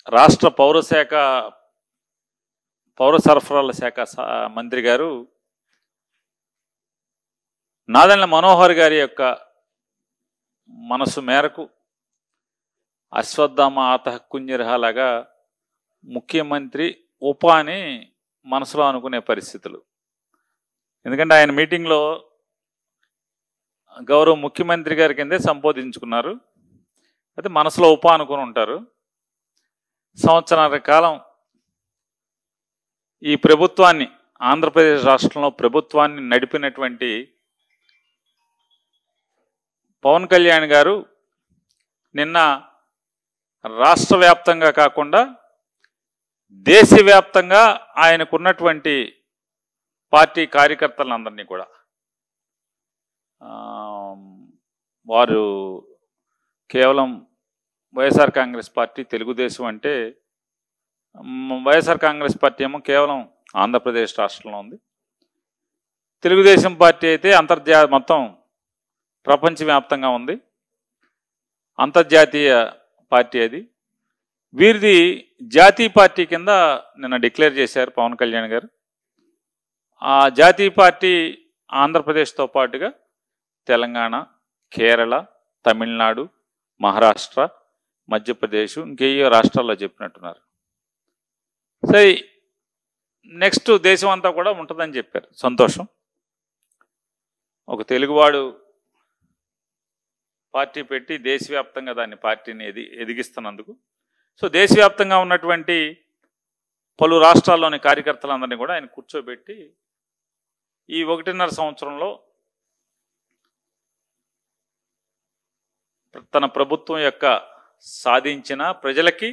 రాష్ట్ర పౌర సరఫరాల శాఖ మంత్రి గారు నాదెండ్ల మనోహర్ గారి యొక్క మనసు మేరకు అశ్వత్థామ ఆతః కుంజరహలాగా ముఖ్యమంత్రి ఉప అని మనసులో అనుకునే పరిస్థితులు. ఎందుకంటే ఆయన మీటింగ్లో గౌరవ ముఖ్యమంత్రి గారి కిందే సంబోధించుకున్నారు. అయితే మనసులో ఉప అనుకుని ఉంటారు. సంవత్సరాల కాలం ఈ ప్రభుత్వాన్ని, ఆంధ్రప్రదేశ్ రాష్ట్రంలో ప్రభుత్వాన్ని నడిపినటువంటి పవన్ కళ్యాణ్ గారు నిన్న రాష్ట్ర వ్యాప్తంగా కాకుండా దేశవ్యాప్తంగా ఆయనకున్నటువంటి పార్టీ కార్యకర్తలందరినీ కూడా వారు కేవలం వైఎస్ఆర్ కాంగ్రెస్ పార్టీ, తెలుగుదేశం అంటే వైఎస్ఆర్ కాంగ్రెస్ పార్టీ ఏమో కేవలం ఆంధ్రప్రదేశ్ రాష్ట్రంలో ఉంది. తెలుగుదేశం పార్టీ అయితే మొత్తం ప్రపంచవ్యాప్తంగా ఉంది, అంతర్జాతీయ పార్టీ అది. వీరిది జాతీయ పార్టీ కింద నిన్న డిక్లేర్ చేశారు పవన్ కళ్యాణ్ గారు. ఆ జాతీయ పార్టీ ఆంధ్రప్రదేశ్తో పాటుగా తెలంగాణ, కేరళ, తమిళనాడు, మహారాష్ట్ర, మధ్యప్రదేశ్, ఇంకేయో రాష్ట్రాల్లో చెప్పినట్టున్నారు. సరే, నెక్స్ట్ దేశం అంతా కూడా ఉంటుందని చెప్పారు. సంతోషం. ఒక తెలుగువాడు పార్టీ పెట్టి దేశవ్యాప్తంగా దాన్ని పార్టీని ఎదిగిస్తున్నందుకు, సో దేశవ్యాప్తంగా ఉన్నటువంటి పలు రాష్ట్రాల్లోని కార్యకర్తలందరినీ కూడా ఆయన కూర్చోబెట్టి ఈ 1.5 సంవత్సరంలో తన ప్రభుత్వం యొక్క సాధించిన ప్రజలకి,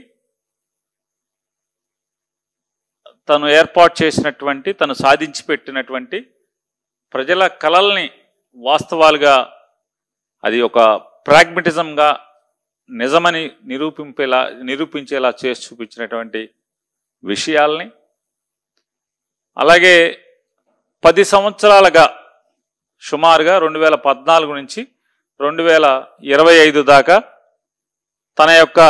తను ఏర్పాటు చేసినటువంటి, తను సాధించి పెట్టినటువంటి ప్రజల కలల్ని వాస్తవాలుగా అది ఒక ప్రాగ్మటిజంగా నిజమని నిరూపించేలా చేసి చూపించినటువంటి విషయాల్ని, అలాగే 10 సంవత్సరాలుగా సుమారుగా 2014 నుంచి 2025 దాకా తన యొక్క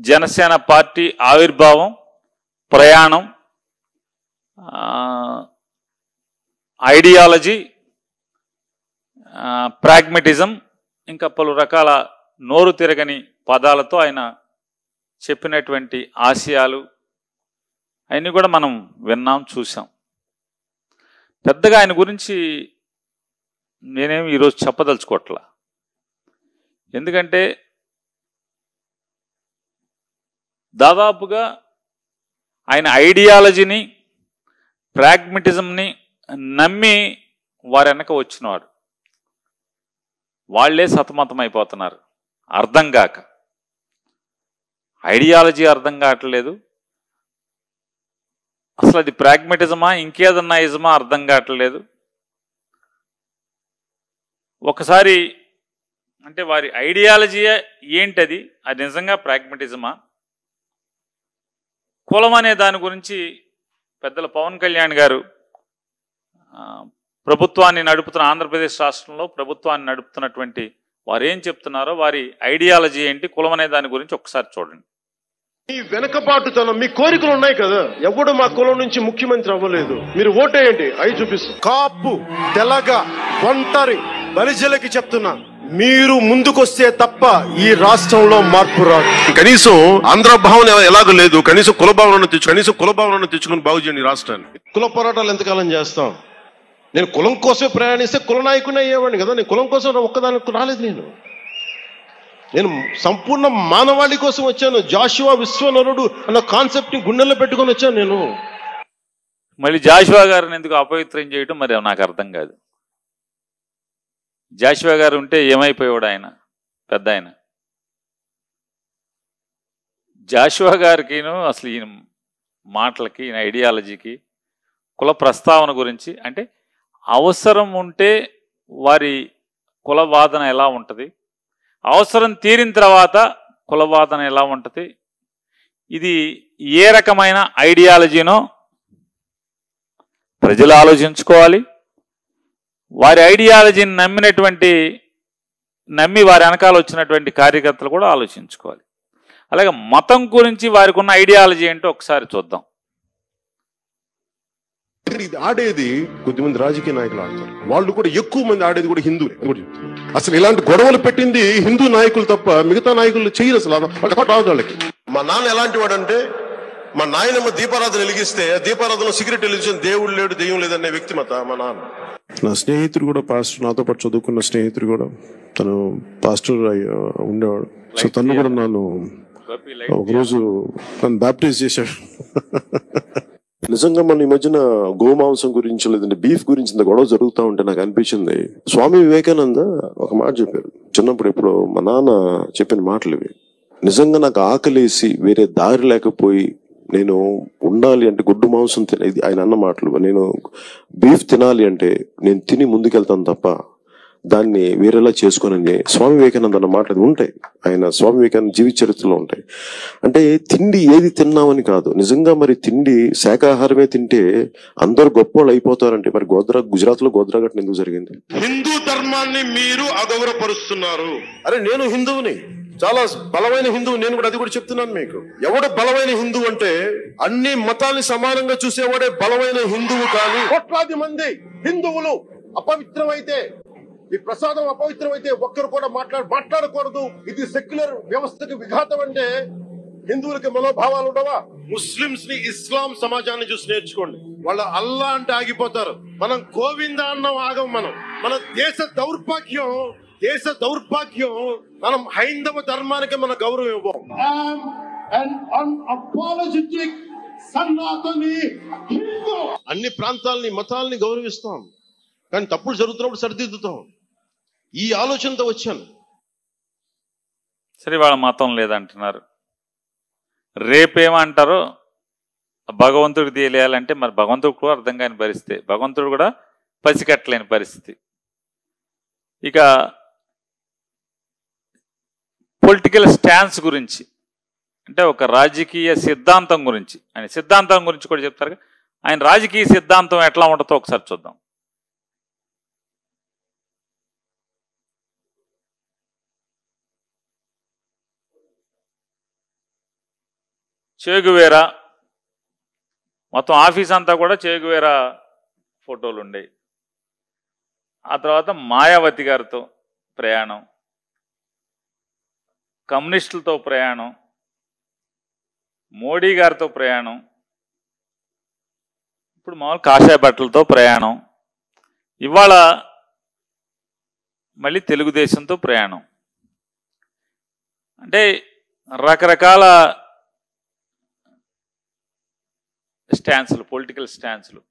జనసేన పార్టీ ఆవిర్భావం, ప్రయాణం, ఐడియాలజీ, ప్రాగ్మటిజం, ఇంకా పలు రకాల నోరు తిరగని పదాలతో ఆయన చెప్పినటువంటి ఆశయాలు అవన్నీ కూడా మనం విన్నాం, చూసాం. పెద్దగా ఆయన గురించి నేనేమి ఈరోజు చెప్పదలుచుకోవట్లా. ఎందుకంటే దాదాపుగా ఆయన ఐడియాలజీని, ప్రాగ్మటిజంని నమ్మి వారి వెనక వచ్చినవాడు. వాళ్లే సతమతం అయిపోతున్నారు అర్థం కాక. ఐడియాలజీ అర్థం కావట్లేదు, అసలు అది ప్రాగ్మటిజమా ఇంకేదన్నా ఇజమా అర్థం కావట్లేదు. ఒకసారి అంటే వారి ఐడియాలజీ ఏంటది, అది నిజంగా ప్రాగ్మటిజమా, కులం అనే దాని గురించి పెద్దల పవన్ కళ్యాణ్ గారు ప్రభుత్వాన్ని నడుపుతున్న, ఆంధ్రప్రదేశ్ రాష్ట్రంలో ప్రభుత్వాన్ని నడుపుతున్నటువంటి వారు ఏం చెప్తున్నారో, వారి ఐడియాలజీ ఏంటి, కులం అనే దాని గురించి ఒకసారి చూడండి. మీ వెనకబాటుతనం, మీ కోరికలు ఉన్నాయి కదా. ఎవడు మా కులం నుంచి ముఖ్యమంత్రి అవ్వలేదు, మీరు ఓటేయండి, అవి చూపిస్తాం. కాపు, తెలగ, ఒంటరి బలిజలకి చెప్తున్నా, మీరు ముందుకొస్తే తప్ప ఈ రాష్ట్రంలో మార్పు రాదు. కనీసం ఆంధ్ర భావన ఎలాగో లేదు, కనీసం కుల భావనను తెచ్చుకుని బాగు చేయండి రాష్ట్రాన్ని. కుల పోరాటాలు ఎంతకాలం చేస్తాం? నేను కులం కోసమే ప్రయాణిస్తే కుల నాయకుని అయ్యేవాడిని కదా. నేను కులం కోసం ఒక్కదానికి రాలేదు. నేను సంపూర్ణ మానవాళి కోసం వచ్చాను. జాషువా విశ్వనరుడు అన్న కాన్సెప్ట్ ని గుండెల్లో పెట్టుకొని వచ్చాను నేను. మళ్ళీ జాషువా గారిని ఎందుకు అపవిత్రం చేయడం మరి నాకు అర్థం కాదు. జాషువా గారు ఉంటే ఏమైపోయాడు ఆయన, పెద్ద ఆయన. జాషువా గారికిను అసలు ఈయన మాటలకి, ఈయన ఐడియాలజీకి, కుల ప్రస్తావన గురించి, అంటే అవసరం ఉంటే వారి కులవాదన ఎలా ఉంటుంది, అవసరం తీరిన తర్వాత కులవాదన ఎలా ఉంటుంది, ఇది ఏ రకమైన ఐడియాలజీనో ప్రజలు ఆలోచించుకోవాలి. వారి ఐడియాలజీని నమ్మి వారి వెనకాల వచ్చినటువంటి కార్యకర్తలు కూడా ఆలోచించుకోవాలి. అలాగే మతం గురించి వారికి ఉన్న ఐడియాలజీ ఏంటో ఒకసారి చూద్దాం. ఇది ఆడేది కొద్దిమంది రాజకీయ నాయకులు ఆడతారు, వాళ్ళు కూడా ఎక్కువ మంది ఆడేది కూడా హిందువులే. అసలు ఇలాంటి గొడవలు పెట్టింది హిందూ నాయకులు తప్ప మిగతా నాయకులు చేయరు అసలు. వాళ్ళకి మా నాన్న ఎలాంటి వాడంటే, మా నాయనమ్మ దీపారాధన వెలిగిస్తే దీపారాధనలో సిగరెట్ వెలిగించిన దేవుడు లేడు దెయ్యం లేదనే వ్యక్తి మా నాన్న. నా స్నేహితుడు కూడా పాస్టర్, నాతో పాటు చదువుకున్న స్నేహితుడు కూడా తను పాస్టర్ ఉండేవాడు. సో తను కూడా నన్ను ఒకరోజు నన్ను బ్యాప్టైజ్ చేశాడు. నిజంగా మన ఈ మధ్యన గోమాంసం గురించి లేదంటే బీఫ్ గురించి ఇంత గొడవ జరుగుతూ ఉంటే నాకు అనిపించింది, స్వామి వివేకానంద ఒక మాట చెప్పారు చిన్నప్పుడు. ఇప్పుడు మా నాన్న చెప్పిన మాటలు ఇవి. నిజంగా నాకు ఆకలేసి వేరే దారి లేకపోయి నేను ఉండాలి అంటే గుడ్డు మాంసం ఇది ఆయన అన్న మాటలు. నేను బీఫ్ తినాలి అంటే నేను తిని ముందుకెళ్తాను తప్ప దాన్ని వేరేలా చేసుకోనని స్వామి వివేకానంద అన్న మాటలు ఉంటాయి. ఆయన స్వామి వివేకానంద జీవిత చరిత్రలో ఉంటాయి. అంటే తిండి ఏది తిన్నామని కాదు, నిజంగా మరి తిండి శాకాహారమే తింటే అందరు గొప్పవాళ్ళు అయిపోతారంటే మరి గుజరాత్ లో గోద్రా ఘటన ఎందుకు జరిగింది? హిందూ ధర్మాన్ని మీరు అగౌరవపరుస్తున్నారు. అరే నేను హిందువుని, చాలా బలమైన హిందువు, నేను కూడా అది కూడా చెప్తున్నాను మీకు. ఎవడు బలమైన హిందువు అంటే అన్ని మతాల్ని సమానంగా చూసేవాడే బలమైన హిందువు. కానీ కోట్లాది మంది హిందువులు అపవిత్రమైతే, ఈ ప్రసాదం అపవిత్రమైతే ఒక్కరు కూడా మాట్లాడకూడదు, ఇది సెక్యులర్ వ్యవస్థకి విఘాతం అంటే హిందువులకి మనోభావాలు ఉండవా? ముస్లింస్ ని ఇస్లాం సమాజాన్ని చూసి నేర్చుకోండి. వాళ్ళు అల్లా అంటే ఆగిపోతారు, మనం గోవింద అన్నం ఆగం. మన దేశ దౌర్భాగ్యం మనం హైందవ ధర్మానికి మన గౌరవం ఇవ్వం. అన్ని ప్రాంతాలని మతాలని గౌరవిస్తాం, కానీ తప్పులు జరుగుతున్నప్పుడు సరిదిద్దుతాం. ఈ ఆలోచనతో వచ్చాను. సరే, వాళ్ళ మతం లేదంటున్నారు, రేపేమంటారో భగవంతుడికి తెలియాలంటే మరి భగవంతుడు కూడా అర్థం కాని పరిస్థితి, భగవంతుడు కూడా పసికట్టలేని పరిస్థితి. ఇక పొలిటికల్ స్టాన్స్ గురించి అంటే ఒక రాజకీయ సిద్ధాంతం గురించి, ఆయన సిద్ధాంతం గురించి కూడా చెప్తారు. ఆయన రాజకీయ సిద్ధాంతం ఎట్లా ఉంటుందో ఒకసారి చూద్దాం. చేగువేరా మొత్తం ఆఫీస్ అంతా కూడా చేగువేరా ఫోటోలు ఉండేవి. ఆ తర్వాత మాయావతి గారితో ప్రయాణం, కమ్యూనిస్టులతో ప్రయాణం, మోడీ గారితో ప్రయాణం, ఇప్పుడు మామూలు కాషాయ బట్టలతో ప్రయాణం, ఇవాళ మళ్ళీ తెలుగుదేశంతో ప్రయాణం. అంటే రకరకాల స్టాన్సులు, పొలిటికల్ స్టాన్సులు.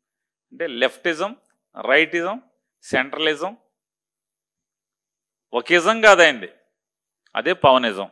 అంటే లెఫ్టిజం, రైటిజం, సెంట్రలిజం, ఒకిజం కాదండి, అదే పవనిజం.